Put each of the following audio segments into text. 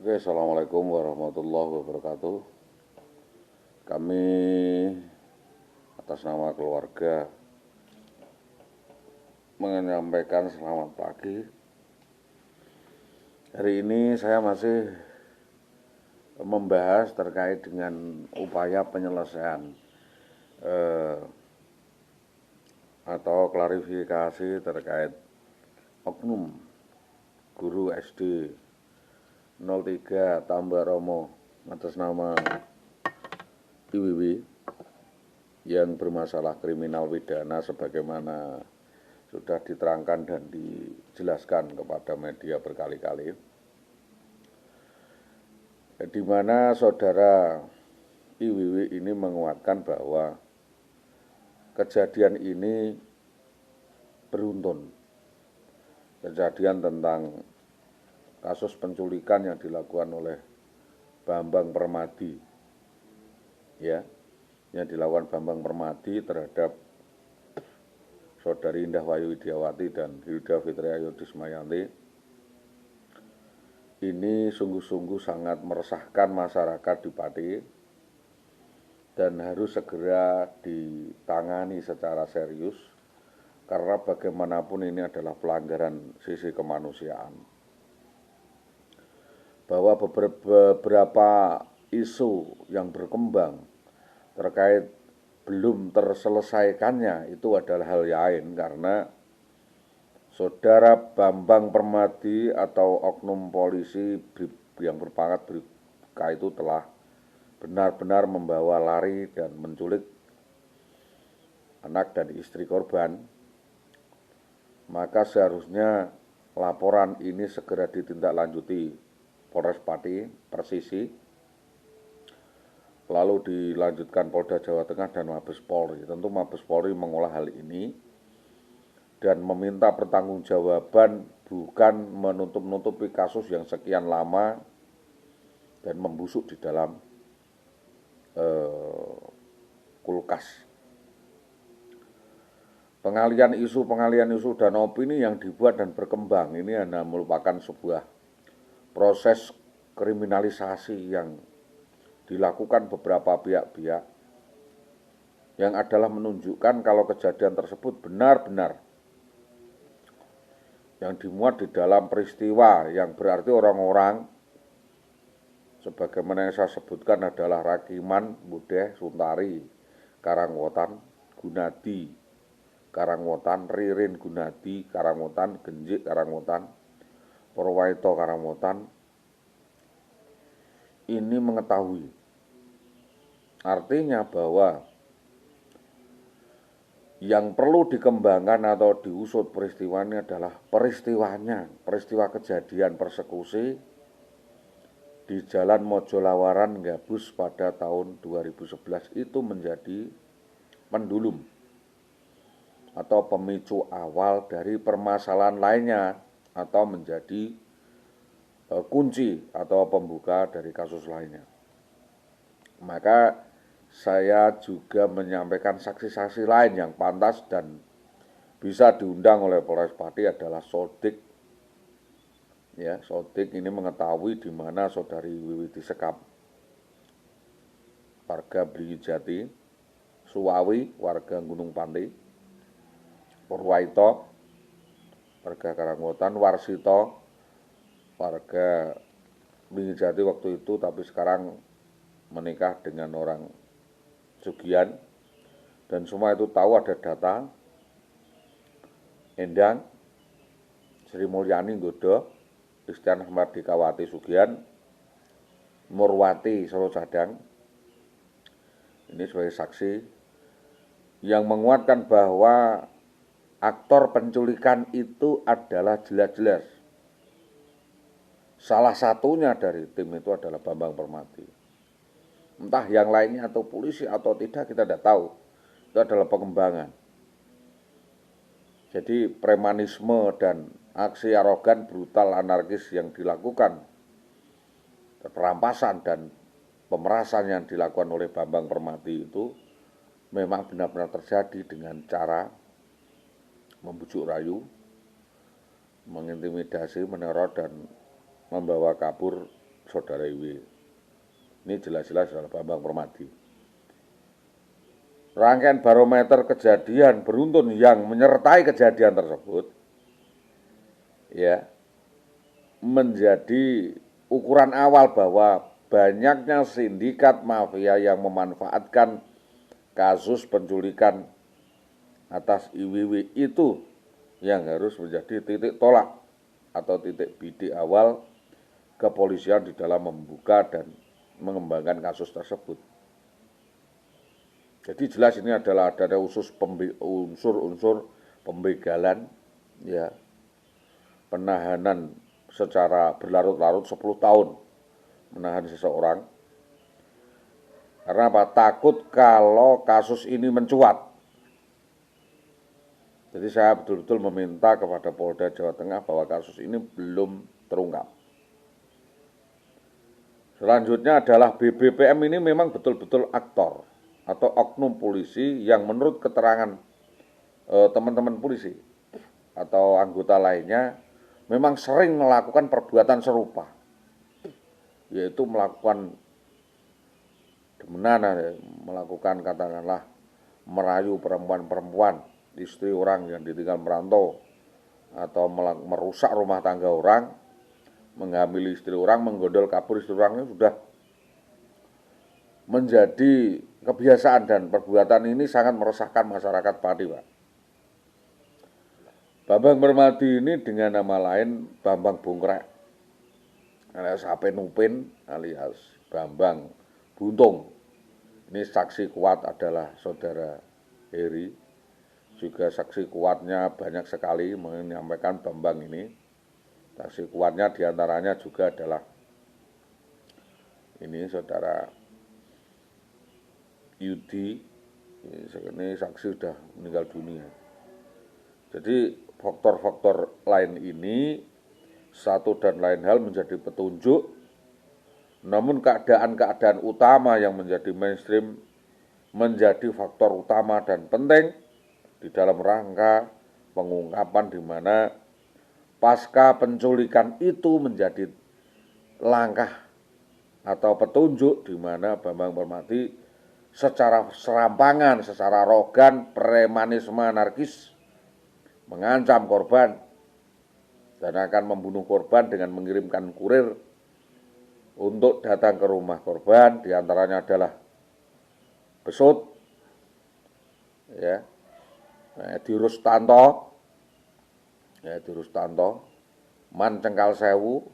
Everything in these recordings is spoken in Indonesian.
Oke, Assalamualaikum warahmatullahi wabarakatuh. Kami atas nama keluarga menyampaikan selamat pagi. Hari ini saya masih membahas terkait dengan upaya penyelesaian atau klarifikasi terkait oknum guru SD 03 Tambak Romo atas nama IWW yang bermasalah kriminal pidana sebagaimana sudah diterangkan dan dijelaskan kepada media berkali-kali, di mana saudara IWW ini menguatkan bahwa kejadian ini beruntun. Kejadian tentang kasus penculikan yang dilakukan oleh Bambang Permadi, yang dilakukan Bambang Permadi terhadap Saudari Indah Wayu Widiawati dan Hilda Fitria Yudismayanti ini sungguh-sungguh sangat meresahkan masyarakat di Pati dan harus segera ditangani secara serius karena bagaimanapun ini adalah pelanggaran sisi kemanusiaan. Bahwa beberapa isu yang berkembang terkait belum terselesaikannya itu adalah hal lain karena saudara Bambang Permadi atau oknum polisi yang berpangkat bribka itu telah benar-benar membawa lari dan menculik anak dan istri korban. Maka seharusnya laporan ini segera ditindaklanjuti Polres Pati, Persisi, lalu dilanjutkan Polda Jawa Tengah dan Mabes Polri. Tentu Mabes Polri mengolah hal ini dan meminta pertanggungjawaban, bukan menutup-nutupi kasus yang sekian lama dan membusuk di dalam kulkas. Pengalian isu dan opini yang dibuat dan berkembang ini hanya merupakan sebuah proses kriminalisasi yang dilakukan beberapa pihak-pihak yang adalah menunjukkan kalau kejadian tersebut benar-benar yang dimuat di dalam peristiwa yang berarti orang-orang sebagaimana yang saya sebutkan adalah Rakiman, Budeh, Suntari, Karangwotan, Gunadi, Karangwotan, Ririn Gunadi, Karangwotan, Genjik Karangwotan, Purwaito Karangwotan, ini mengetahui. Artinya bahwa yang perlu dikembangkan atau diusut peristiwa ini adalah peristiwa kejadian persekusi di Jalan Mojolawaran Gabus pada tahun 2011 itu menjadi pendulum atau pemicu awal dari permasalahan lainnya atau menjadi kunci atau pembuka dari kasus lainnya. Maka saya juga menyampaikan saksi-saksi lain yang pantas dan bisa diundang oleh Polres Pati adalah Sodik. Ya, Sodik ini mengetahui di mana saudari Wiwi disekap. Warga Brigijati, Suwawi, warga Gunung Panti, Purwaito, warga Karangwotan, Warsito, warga Brigijati waktu itu tapi sekarang menikah dengan orang Sugian, dan semua itu tahu ada data. Endang, Sri Mulyani Nggodo, Istian Mardikawati Sugian, Murwati Solo Cadang, ini sebagai saksi yang menguatkan bahwa aktor penculikan itu adalah jelas-jelas salah satunya dari tim itu adalah Bambang Permadi. Entah yang lainnya atau polisi atau tidak kita tidak tahu. Itu adalah pengembangan. Jadi premanisme dan aksi arogan, brutal, anarkis yang dilakukan, perampasan dan pemerasan yang dilakukan oleh Bambang Permadi itu memang benar-benar terjadi dengan cara membujuk rayu, mengintimidasi, meneror, dan membawa kabur saudara Iwi. Ini jelas-jelas adalah Bambang Permadi. Rangkaian barometer kejadian beruntun yang menyertai kejadian tersebut ya menjadi ukuran awal bahwa banyaknya sindikat mafia yang memanfaatkan kasus penculikan atas IWW itu yang harus menjadi titik tolak atau titik bidik awal kepolisian di dalam membuka dan mengembangkan kasus tersebut. Jadi jelas ini adalah ada unsur-unsur pembegalan, ya, penahanan secara berlarut-larut 10 tahun menahan seseorang. Karena apa? Takut kalau kasus ini mencuat. Jadi saya betul-betul meminta kepada Polda Jawa Tengah bahwa kasus ini belum terungkap. Selanjutnya adalah BBPM ini memang betul-betul aktor atau oknum polisi yang menurut keterangan teman-teman polisi atau anggota lainnya memang sering melakukan perbuatan serupa, yaitu melakukan demenan, melakukan katakanlah merayu perempuan-perempuan, istri orang yang ditinggal merantau, atau merusak rumah tangga orang, menghamili istri orang, menggondol kabur istri orangnya sudah menjadi kebiasaan dan perbuatan ini sangat meresahkan masyarakat Pati, Pak. Bambang Permadi ini dengan nama lain Bambang Bungkrek alias HP Nupin alias Bambang Buntung. Ini saksi kuat adalah saudara Heri. Juga saksi kuatnya banyak sekali menyampaikan Bambang ini. Saksi kuatnya diantaranya juga adalah ini saudara Yudi, ini saksi sudah meninggal dunia. Jadi faktor-faktor lain ini satu dan lain hal menjadi petunjuk, namun keadaan-keadaan utama yang menjadi mainstream menjadi faktor utama dan penting di dalam rangka pengungkapan di mana pasca penculikan itu menjadi langkah atau petunjuk di mana Bambang Permadi secara serampangan, secara arogan, premanisme anarkis mengancam korban dan akan membunuh korban dengan mengirimkan kurir untuk datang ke rumah korban, diantaranya adalah Besut, ya, di Rustanto, Man Cengkal Sewu,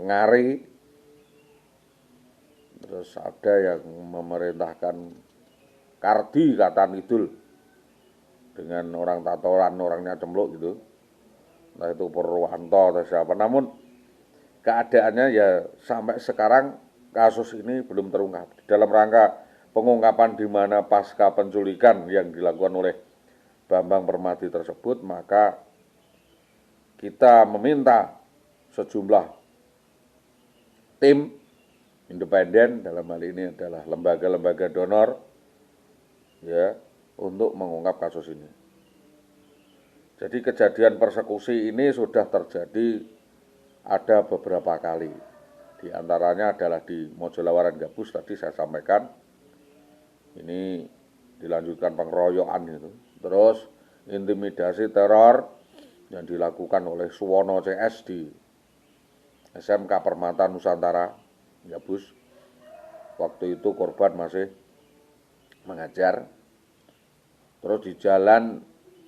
Ngari. Terus ada yang memerintahkan Kardi Katan Kidul dengan orang tatoran, orangnya cempluk gitu. Entah itu Purwanto atau siapa. Namun keadaannya ya sampai sekarang kasus ini belum terungkap. Di dalam rangka pengungkapan di mana pasca penculikan yang dilakukan oleh Bambang Permadi tersebut, maka kita meminta sejumlah tim independen, dalam hal ini adalah lembaga-lembaga donor, ya, untuk mengungkap kasus ini. Jadi kejadian persekusi ini sudah terjadi ada beberapa kali. Di antaranya adalah di Mojolawaran Gabus tadi saya sampaikan. Ini dilanjutkan pengeroyokan itu. Terus intimidasi teror yang dilakukan oleh Suwono CS di SMK Permata Nusantara Gabus. Waktu itu korban masih mengajar. Terus di jalan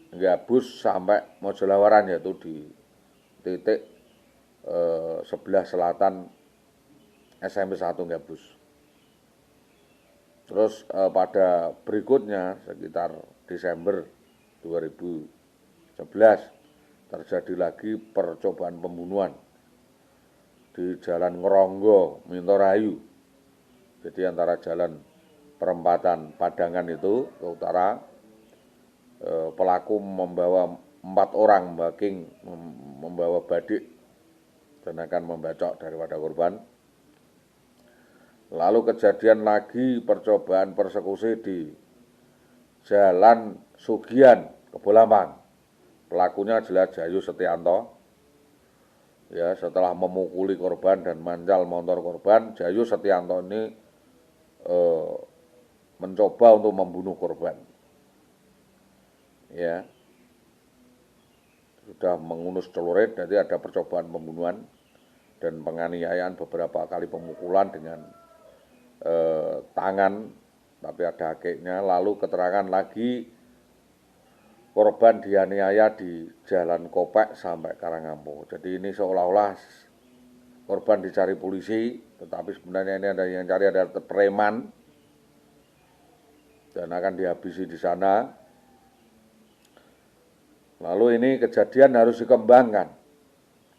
Gabus sampai Mojolawaran, yaitu di titik sebelah selatan SMP 1 Gabus. Terus pada berikutnya sekitar Desember 2011 terjadi lagi percobaan pembunuhan di Jalan Ngeronggo, Mintorayu. Jadi antara jalan perempatan Padangan itu ke utara, pelaku membawa 4 orang membawa badik dan akan membacok daripada korban. Lalu kejadian lagi percobaan persekusi di Jalan Sugian, Kebolampang. Pelakunya adalah Jayu Setianto. Ya, setelah memukuli korban dan mancal motor korban, Jayu Setianto ini mencoba untuk membunuh korban. Ya, sudah mengunus celurit, jadi ada percobaan pembunuhan dan penganiayaan, beberapa kali pemukulan dengan tangan, tapi ada hakiknya. Lalu keterangan lagi korban dianiaya di Jalan Kopek sampai Karangampo. Jadi ini seolah-olah korban dicari polisi, tetapi sebenarnya ini ada yang cari adalah preman dan akan dihabisi di sana. Lalu ini kejadian harus dikembangkan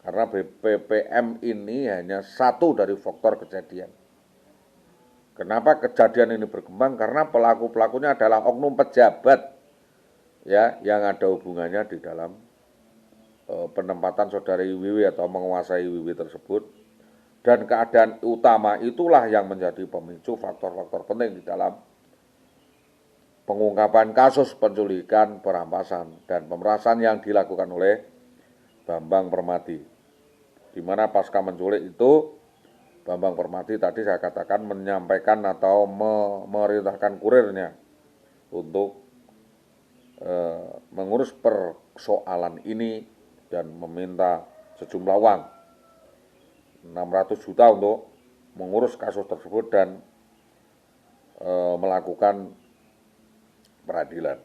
karena BPPM ini hanya satu dari faktor kejadian. Kenapa kejadian ini berkembang? Karena pelaku-pelakunya adalah oknum pejabat ya, yang ada hubungannya di dalam penempatan saudari Wiwi atau menguasai Wiwi tersebut, dan keadaan utama itulah yang menjadi pemicu faktor-faktor penting di dalam pengungkapan kasus penculikan, perampasan, dan pemerasan yang dilakukan oleh Bambang Permati, di mana pasca menculik itu Bambang Permati tadi saya katakan menyampaikan atau memerintahkan kurirnya untuk mengurus persoalan ini dan meminta sejumlah uang 600 juta untuk mengurus kasus tersebut dan melakukan peradilan.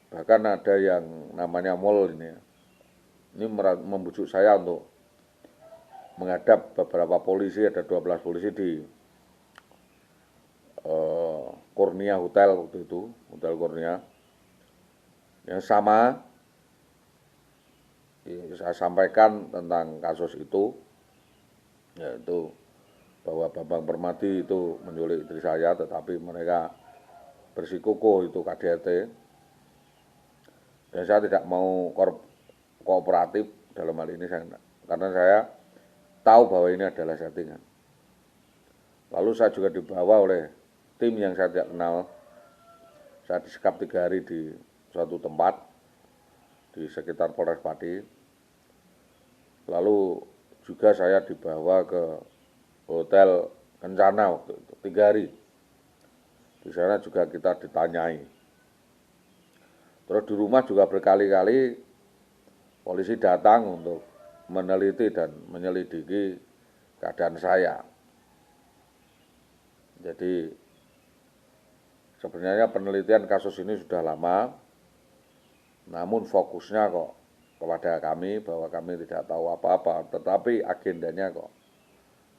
Bahkan ada yang namanya Mol ini membujuk saya untuk menghadap beberapa polisi, ada 12 polisi di Kurnia Hotel waktu itu, Hotel Kurnia. Yang sama, saya sampaikan tentang kasus itu, yaitu bahwa Bambang Permati itu menculik istri saya, tetapi mereka bersikukuh itu KDRT, dan saya tidak mau kooperatif dalam hal ini, karena saya tahu bahwa ini adalah settingan. Lalu saya juga dibawa oleh tim yang saya tidak kenal. Saya disekap 3 hari di suatu tempat di sekitar Polres Pati. Lalu juga saya dibawa ke Hotel Kencana waktu itu 3 hari. Di sana juga kita ditanyai. Terus di rumah juga berkali-kali polisi datang untuk meneliti dan menyelidiki keadaan saya. Jadi sebenarnya penelitian kasus ini sudah lama, namun fokusnya kok kepada kami, bahwa kami tidak tahu apa-apa, tetapi agendanya kok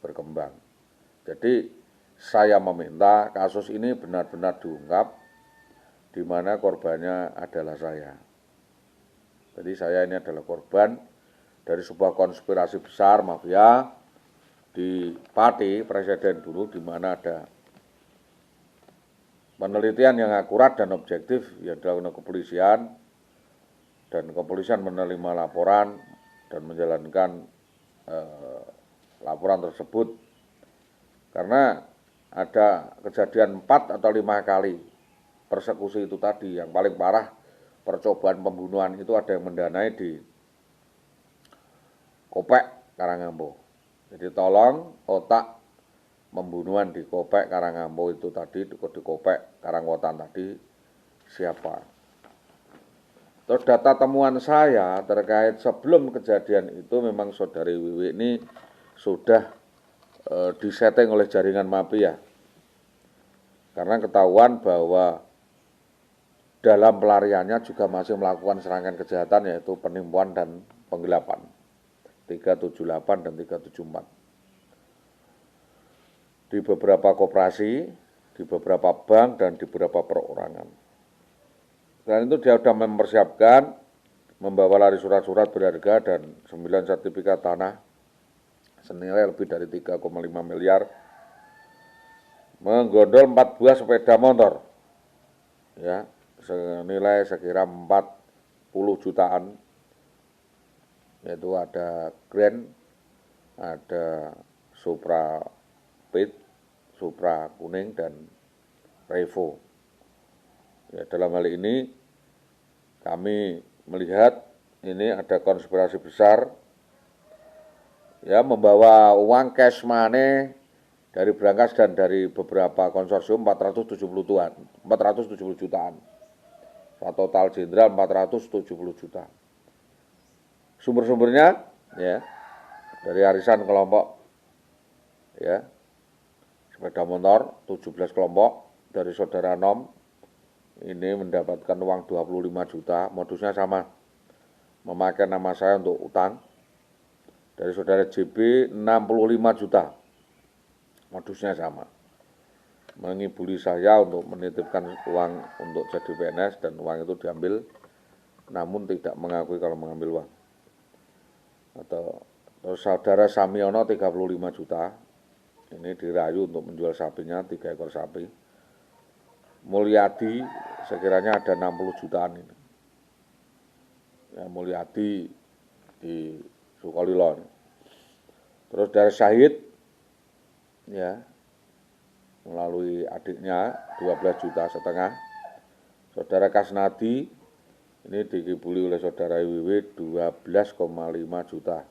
berkembang. Jadi saya meminta kasus ini benar-benar diungkap, di mana korbannya adalah saya. Jadi saya ini adalah korban dari sebuah konspirasi besar mafia di Pati, Presiden dulu, di mana ada penelitian yang akurat dan objektif yang dilakukan kepolisian, dan kepolisian menerima laporan dan menjalankan laporan tersebut. Karena ada kejadian 4 atau 5 kali persekusi itu tadi, yang paling parah percobaan pembunuhan itu ada yang mendanai di Kopek, Karangampo. Jadi tolong otak pembunuhan di Kopek, Karangampo itu tadi, di Kopek, Karangwotan tadi, siapa? Terus data temuan saya terkait sebelum kejadian itu, memang saudari Wiwi ini sudah disetting oleh jaringan mafia. Karena ketahuan bahwa dalam pelariannya juga masih melakukan serangan kejahatan, yaitu penipuan dan penggelapan, 378 dan 374. Di beberapa koperasi, di beberapa bank, dan di beberapa perorangan. Dan itu dia sudah mempersiapkan, membawa lari surat-surat berharga dan 9 sertifikat tanah senilai lebih dari 3,5 miliar, menggondol 4 buah sepeda motor, ya, senilai sekira 40 jutaan, yaitu ada Grand, ada Supra Pit, Supra kuning, dan Revo. Ya, dalam hal ini kami melihat ini ada konspirasi besar ya membawa uang cash money dari Brankas dan dari beberapa konsorsium 470 jutaan. Total jenderal 470 juta. Sumber-sumbernya ya dari arisan kelompok ya sepeda motor 17 kelompok dari saudara Nom ini mendapatkan uang 25 juta, modusnya sama, memakai nama saya untuk utang. Dari saudara JB 65 juta, modusnya sama, mengibuli saya untuk menitipkan uang untuk jadi PNS dan uang itu diambil, namun tidak mengakui kalau mengambil uang. Atau saudara Samiono 35 juta, ini dirayu untuk menjual sapinya, 3 ekor sapi. Mulyadi sekiranya ada 60 jutaan ini. Ya, Mulyadi di Sukolilo. Terus dari Syahid ya melalui adiknya 12,5 juta. Saudara Kasnadi ini dikibuli oleh saudara IWW 12,5 juta.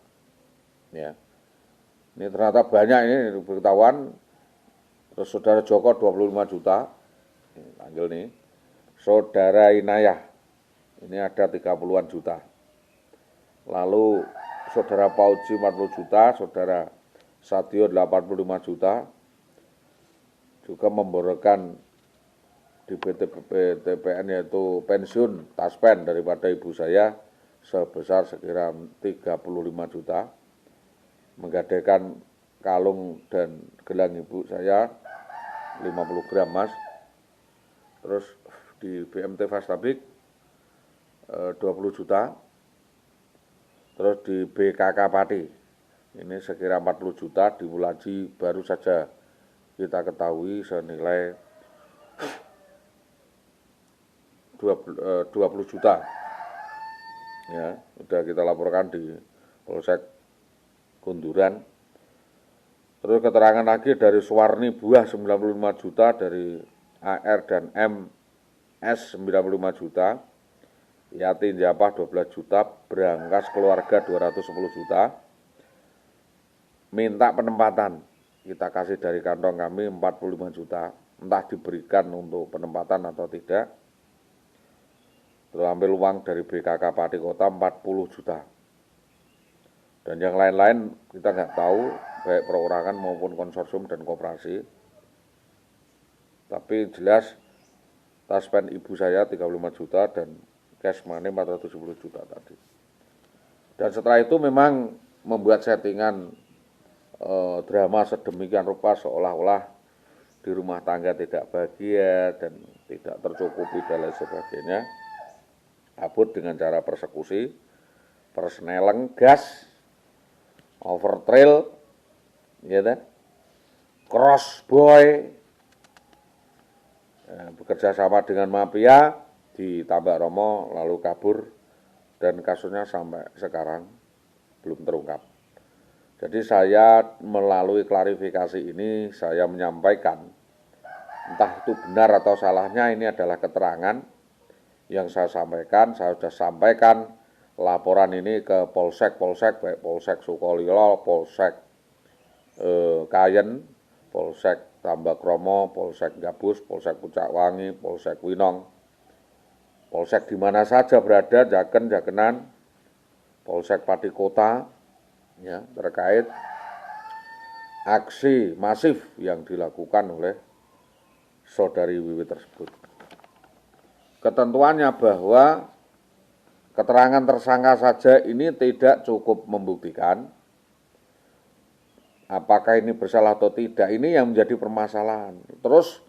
Ya. Ini ternyata banyak ini berketahuan. Terus saudara Joko 25 juta. Panggil nih. Saudara Inayah ini ada 30-an juta. Lalu saudara Pauji 40 juta, saudara Satyo 85 juta. Juga memborokkan di BTPN yaitu pensiun taspen daripada ibu saya sebesar sekira 35 juta. Menggadaikan kalung dan gelang ibu saya 50 gram emas. Terus di BMT Fastabik 20 juta. Terus di BKK Pati ini sekira 40 juta, di Wulaji baru saja kita ketahui senilai 20 juta. Ya, sudah kita laporkan di Polsek Kunduran. Terus keterangan lagi dari Suwarni Buah 95 juta, dari AR dan MS 95 juta, Yati Japah 12 juta, Brankas keluarga 210 juta, minta penempatan, kita kasih dari kantong kami 45 juta, entah diberikan untuk penempatan atau tidak. Terus ambil uang dari BKK Pati Kota 40 juta. Dan yang lain-lain kita nggak tahu, baik perorangan maupun konsorsium dan koperasi. Tapi jelas taspen ibu saya 35 juta dan cash money 470 juta tadi. Dan setelah itu memang membuat settingan drama sedemikian rupa seolah-olah di rumah tangga tidak bahagia dan tidak tercukupi dan lain sebagainya. Abut dengan cara persekusi, persneleng, gas, overtrail, ya kan? Crossboy, bekerja sama dengan mafia di Tambak Romo lalu kabur dan kasusnya sampai sekarang belum terungkap. Jadi saya melalui klarifikasi ini saya menyampaikan entah itu benar atau salahnya, ini adalah keterangan yang saya sampaikan. Saya sudah sampaikan laporan ini ke polsek baik Polsek Sukolilo, Polsek Kayen, Polsek Tambak Romo, Polsek Gabus, Polsek Pucak Wangi, Polsek Winong, polsek di mana saja berada, Jakenan, Polsek Pati Kota, ya, terkait aksi masif yang dilakukan oleh saudari Wiwi tersebut. Ketentuannya bahwa keterangan tersangka saja ini tidak cukup membuktikan apakah ini bersalah atau tidak, ini yang menjadi permasalahan. Terus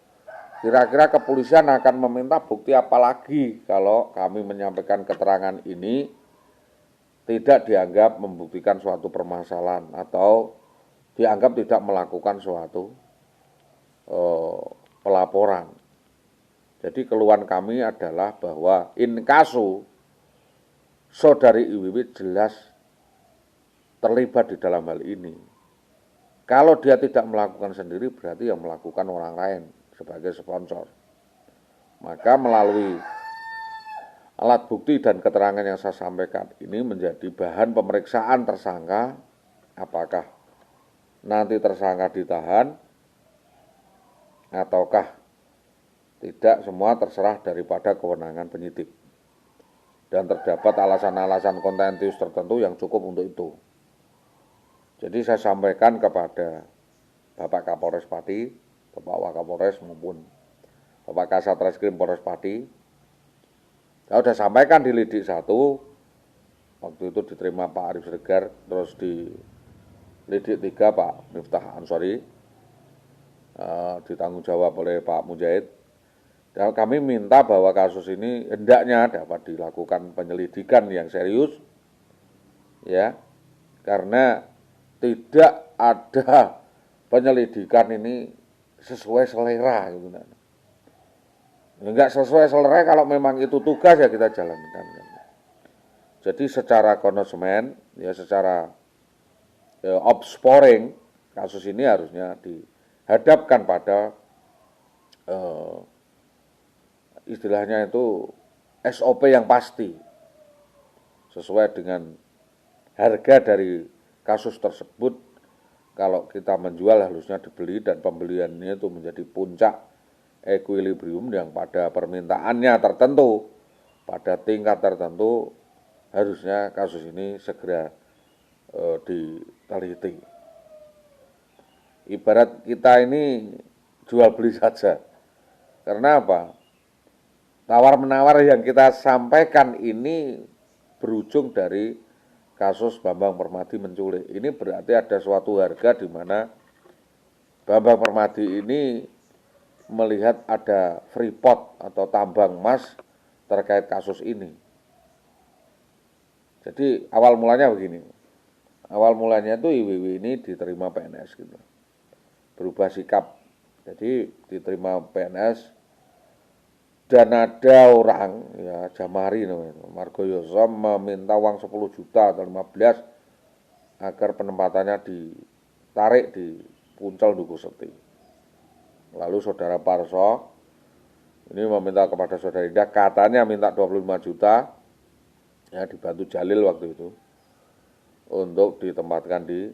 kira-kira kepolisian akan meminta bukti apa lagi kalau kami menyampaikan keterangan ini tidak dianggap membuktikan suatu permasalahan atau dianggap tidak melakukan suatu pelaporan. Jadi keluhan kami adalah bahwa in kasu saudari Iwiwi jelas terlibat di dalam hal ini. Kalau dia tidak melakukan sendiri berarti yang melakukan orang lain sebagai sponsor. Maka melalui alat bukti dan keterangan yang saya sampaikan ini menjadi bahan pemeriksaan tersangka, apakah nanti tersangka ditahan ataukah tidak, semua terserah daripada kewenangan penyidik. Dan terdapat alasan-alasan kontentius tertentu yang cukup untuk itu. Jadi saya sampaikan kepada Bapak Kapolres Pati, Bapak Wakapolres maupun Bapak Kasat Reskrim Polres Pati. Saya sudah sampaikan di Lidik 1, waktu itu diterima Pak Arif Siregar, terus di Lidik 3 Pak Miftah Ansori, ditanggung jawab oleh Pak Mujahid. Dan kami minta bahwa kasus ini hendaknya dapat dilakukan penyelidikan yang serius, ya, karena tidak ada penyelidikan ini sesuai selera, gitu. Enggak sesuai selera, kalau memang itu tugas ya kita jalankan. Jadi secara konsumen, ya secara opsporing, kasus ini harusnya dihadapkan pada istilahnya itu SOP yang pasti, sesuai dengan harga dari kasus tersebut. Kalau kita menjual harusnya dibeli, dan pembeliannya itu menjadi puncak equilibrium yang pada permintaannya tertentu, pada tingkat tertentu, harusnya kasus ini segera diteliti. Ibarat kita ini jual beli saja. Karena apa? Tawar-menawar yang kita sampaikan ini berujung dari kasus Bambang Permadi menculik. Ini berarti ada suatu harga di mana Bambang Permadi ini melihat ada freeport atau tambang emas terkait kasus ini. Jadi awal mulanya begini. Awal mulanya itu IWW ini diterima PNS gitu. Berubah sikap. Jadi diterima PNS. Dan ada orang, ya Jamari namanya, Margoyoso, meminta uang 10 juta atau 15 agar penempatannya ditarik di Puncol Duku Seti. Lalu saudara Parso ini meminta kepada saudara Indah, katanya minta 25 juta, ya dibantu Jalil waktu itu, untuk ditempatkan di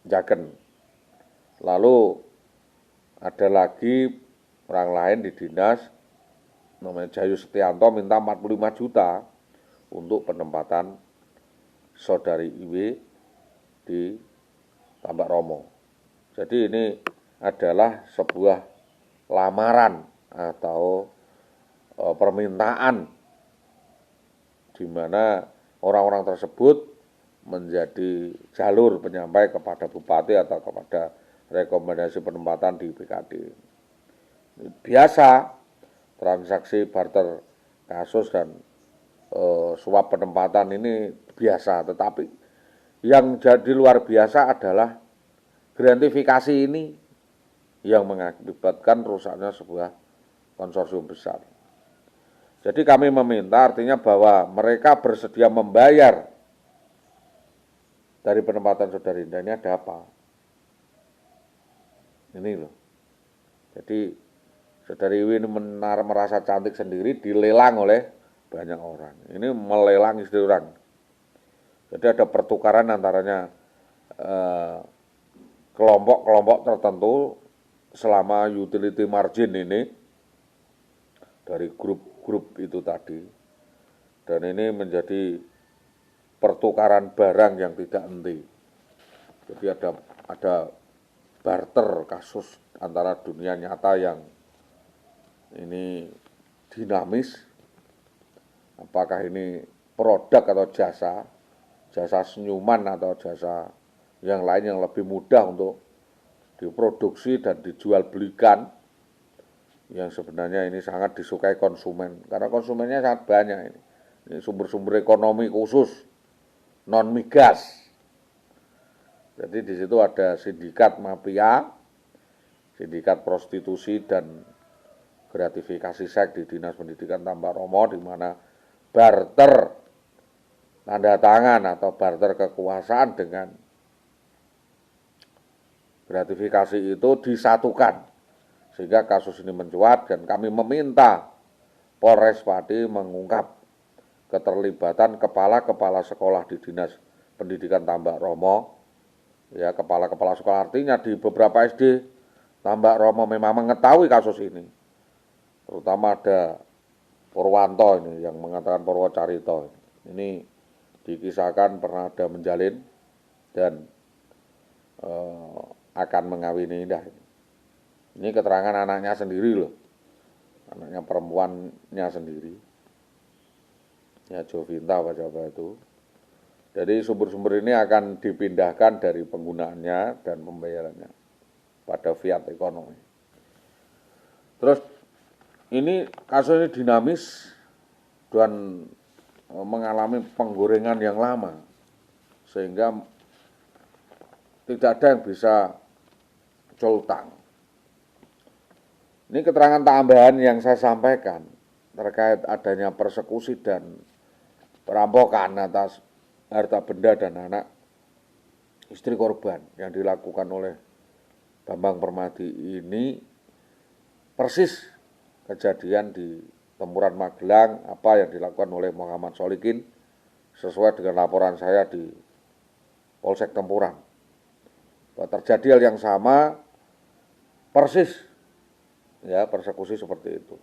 Jaken. Lalu ada lagi orang lain di dinas, namanya Jayu Setianto, minta 45 juta untuk penempatan saudari Iwi di Tambak Romo. Jadi ini adalah sebuah lamaran atau permintaan di mana orang-orang tersebut menjadi jalur penyampai kepada bupati atau kepada rekomendasi penempatan di BKD. Biasa transaksi barter kasus dan suap penempatan ini biasa, tetapi yang jadi luar biasa adalah gratifikasi ini yang mengakibatkan rusaknya sebuah konsorsium besar. Jadi kami meminta, artinya bahwa mereka bersedia membayar dari penempatan saudari Indah ini ada apa? Ini loh. Jadi saudari Iwi ini merasa cantik sendiri, dilelang oleh banyak orang. Ini melelang istri orang. Jadi ada pertukaran antaranya kelompok-kelompok tertentu selama utility margin ini dari grup-grup itu tadi. Dan ini menjadi pertukaran barang yang tidak henti. Jadi ada barter kasus antara dunia nyata yang ini dinamis, apakah ini produk atau jasa senyuman atau jasa yang lain yang lebih mudah untuk diproduksi dan dijual belikan, yang sebenarnya ini sangat disukai konsumen, karena konsumennya sangat banyak ini sumber-sumber ekonomi khusus, non migas. Jadi di situ ada sindikat mafia, sindikat prostitusi dan gratifikasi seks di Dinas Pendidikan Tambak Romo, di mana barter tanda tangan atau barter kekuasaan dengan gratifikasi itu disatukan, sehingga kasus ini mencuat. Dan kami meminta Polres Pati mengungkap keterlibatan kepala-kepala sekolah di Dinas Pendidikan Tambak Romo. Ya, kepala-kepala sekolah artinya di beberapa SD Tambak Romo memang mengetahui kasus ini. Terutama ada Purwanto ini yang mengatakan Purwocarito. Ini dikisahkan pernah ada menjalin dan akan mengawini Indah. Ini keterangan anaknya sendiri loh. Anaknya perempuannya sendiri. Ya, Jovinta apa siapa itu. Jadi sumber-sumber ini akan dipindahkan dari penggunaannya dan pembayarannya pada fiat ekonomi. Terus ini kasus ini dinamis dan mengalami penggorengan yang lama sehingga tidak ada yang bisa coltang. Ini keterangan tambahan yang saya sampaikan terkait adanya persekusi dan perampokan atas harta benda dan anak istri korban yang dilakukan oleh Bambang Permadi ini persis kejadian di Tempuran Magelang apa yang dilakukan oleh Muhammad Solikin sesuai dengan laporan saya di Polsek Tempuran. Bahwa terjadi hal yang sama persis ya persekusi seperti itu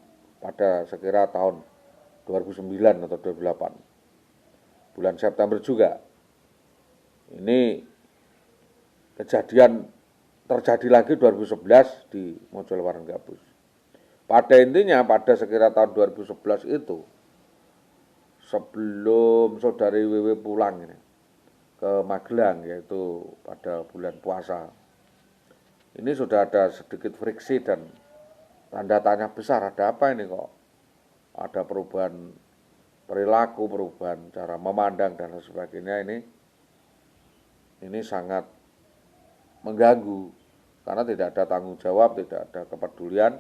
pada sekira tahun 2009 atau 2008. Bulan September juga. Ini kejadian terjadi lagi 2011 di Mojolawaran Gabus. Pada intinya pada sekira tahun 2011 itu sebelum saudari WW pulang ini ke Magelang yaitu pada bulan puasa. Ini sudah ada sedikit friksi dan tanda tanya besar, ada apa ini kok? Ada perubahan perilaku, perubahan cara memandang dan sebagainya ini sangat mengganggu karena tidak ada tanggung jawab, tidak ada kepedulian.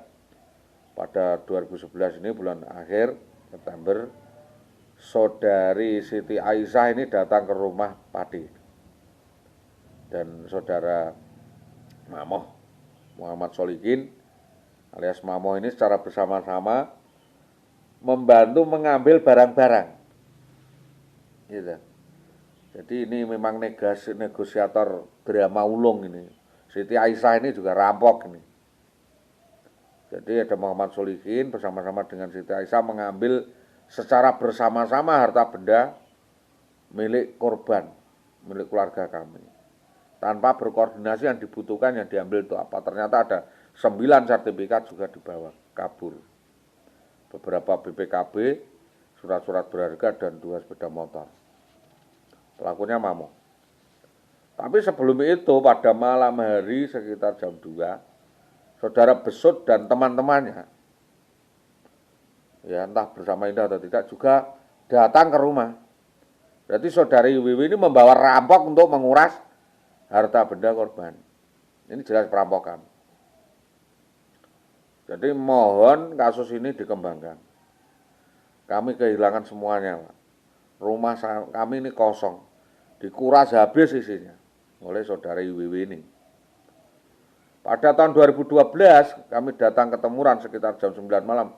Pada 2011 ini bulan akhir September, saudari Siti Aisyah ini datang ke rumah Padi dan saudara Mamoh Muhammad Solikin alias Mamoh ini secara bersama-sama membantu mengambil barang-barang gitu. Jadi ini memang negosiator drama ulung ini. Siti Aisyah ini juga rampok ini. Jadi ada Muhammad Solikin bersama-sama dengan Siti Aisyah mengambil secara bersama-sama harta benda milik korban, milik keluarga kami. Tanpa berkoordinasi yang dibutuhkan yang diambil itu apa. Ternyata ada 9 sertifikat juga dibawa kabur. Beberapa BPKB, surat-surat berharga dan 2 sepeda motor. Pelakunya Mamo. Tapi sebelum itu pada malam hari sekitar jam 2, saudara Besut dan teman-temannya, ya entah bersama Indah atau tidak, juga datang ke rumah. Berarti saudari Wiwi ini membawa rampok untuk menguras harta benda korban. Ini jelas perampokan. Jadi mohon kasus ini dikembangkan. Kami kehilangan semuanya, Pak. Rumah kami ini kosong, dikuras habis isinya oleh saudari Wiwi ini. Pada tahun 2012 kami datang ke Tempuran sekitar jam 9 malam.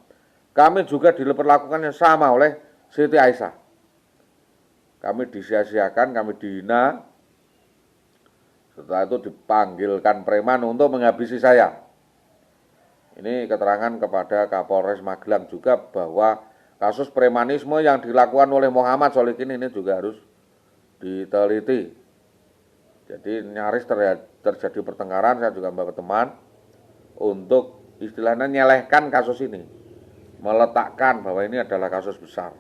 Kami juga diperlakukan yang sama oleh Siti Aisyah. Kami disia-siakan, kami dihina. Setelah itu dipanggilkan preman untuk menghabisi saya. Ini keterangan kepada Kapolres Magelang juga bahwa kasus premanisme yang dilakukan oleh Muhammad Solikin ini juga harus diteliti. Jadi nyaris terjadi pertengkaran, saya juga membawa teman untuk istilahnya nyelehkan kasus ini, meletakkan bahwa ini adalah kasus besar.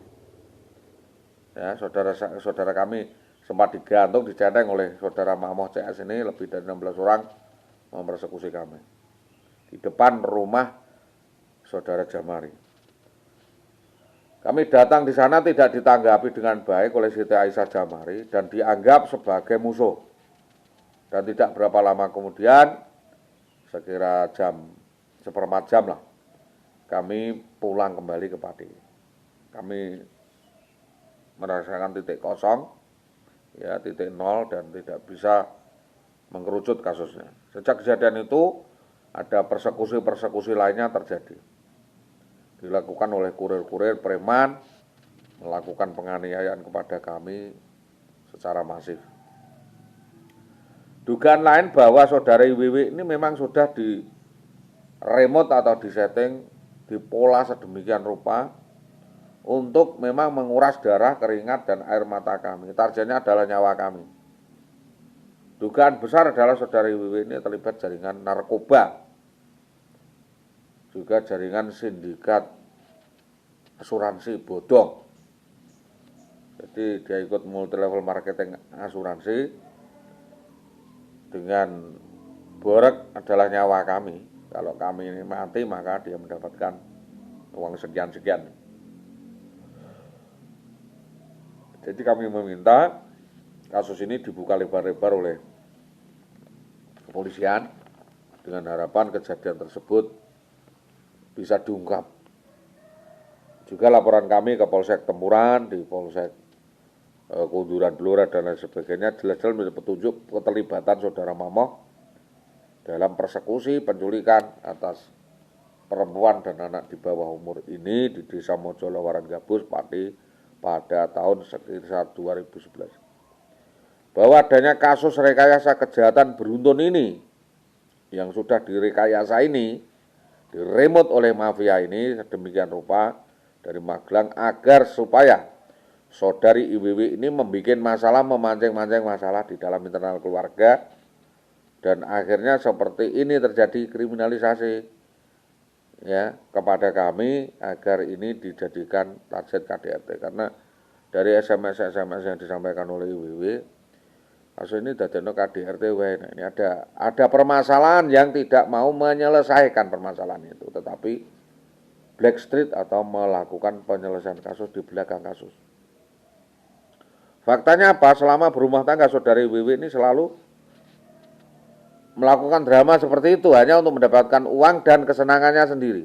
Ya, saudara kami sempat digantung, dicenteng oleh saudara Mamoh CS ini lebih dari 16 orang mempersekusi kami di depan rumah saudara Jamari. Kami datang di sana tidak ditanggapi dengan baik oleh Siti Aisyah Jamari dan dianggap sebagai musuh. Dan tidak berapa lama kemudian, sekira seperempat jam lah, kami pulang kembali ke Pati. Kami merasakan titik kosong, ya titik nol dan tidak bisa mengerucut kasusnya. Sejak kejadian itu, ada persekusi-persekusi lainnya terjadi. dilakukan oleh kurir-kurir preman melakukan penganiayaan kepada kami secara masif. Dugaan lain bahwa saudara IWW ini memang sudah di remote atau disetting, dipola sedemikian rupa untuk memang menguras darah, keringat, dan air mata kami. Targetnya adalah nyawa kami. Dugaan besar adalah saudara IWW ini terlibat jaringan narkoba, juga jaringan sindikat asuransi bodong. Jadi dia ikut multi level marketing asuransi dengan borek adalah nyawa kami. Kalau kami ini mati maka dia mendapatkan uang sekian-sekian. Jadi kami meminta kasus ini dibuka lebar-lebar oleh kepolisian dengan harapan kejadian tersebut bisa diungkap. Juga laporan kami ke Polsek Temuran, di Polsek Kunduran Blora dan lain sebagainya jelas-jelas menjadi petunjuk keterlibatan saudara Mamoh dalam persekusi penculikan atas perempuan dan anak di bawah umur ini di Desa Mojolawaran Gabus Pati pada tahun sekitar 2011. Bahwa adanya kasus rekayasa kejahatan beruntun ini yang sudah direkayasa ini diremot oleh mafia ini sedemikian rupa dari Magelang agar supaya saudari IWW ini membuat masalah, memancing-mancing masalah di dalam internal keluarga, dan akhirnya seperti ini terjadi kriminalisasi ya kepada kami agar ini dijadikan target KDRT. Karena dari SMS yang disampaikan oleh IWW, kasus ini dadekno KDRT wae. Nah, ini ada permasalahan yang tidak mau menyelesaikan permasalahan itu, tetapi blackstreet atau melakukan penyelesaian kasus di belakang kasus. Faktanya apa? Selama berumah tangga saudari IWW ini selalu melakukan drama seperti itu hanya untuk mendapatkan uang dan kesenangannya sendiri.